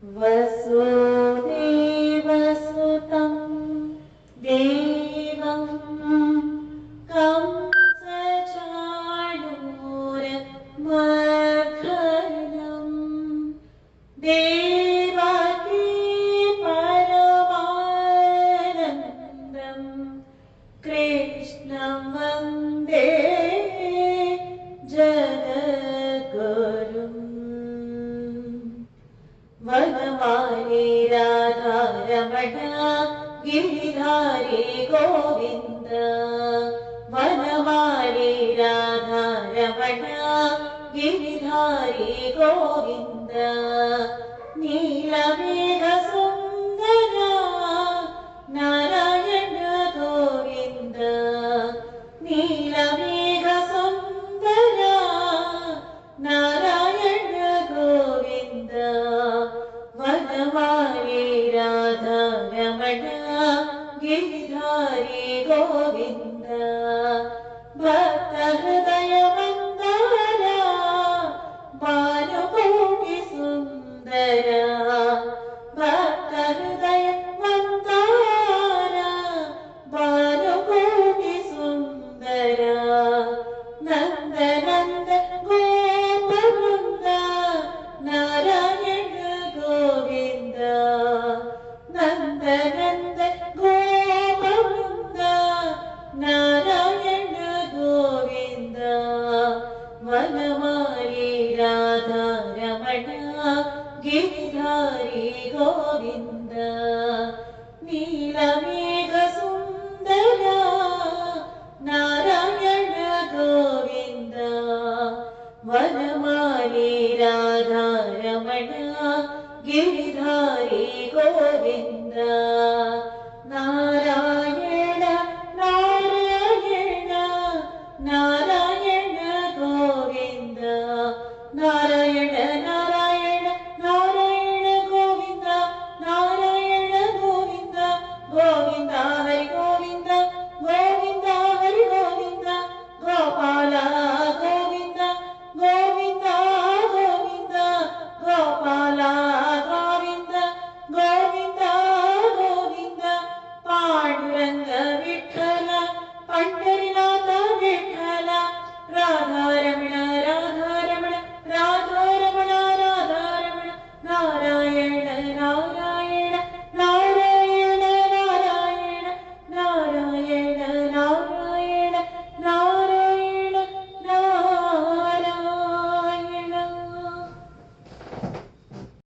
वसुदेवसुतं देवं कंसचाणूरमर्दनं देवकी परमानन्दं कृष्णं वन्दे जगद्गुरुम्। वनमाली राधारमण गिरिधारी गोविन्द। वनमाली राधारमण गिरिधारी गोविन्द। नीलमेघसुन्दरा नारायण गोविन्द। नीलमेघसुन्दरा नारायण गोविन्द। वनमाली राधारमण गिरिधारी गोविन्द। भक्तहृदयमन्दारा भानुकोटिसुन्दरा। भक्तहृदयमन्दारा भानुकोटिसुन्दरा। नन्दनन्द गोपवृन्द नारायण गोविन्द। नन्दनन्द गोपवृन्द नारायण गोविन्द। वनमाली राधारमण गिरिधारी गोविन्द। नीलमेघसुन्दरा नारायण गोविन्द। वनमाली राधारमण गिरिधारी गोविन्द।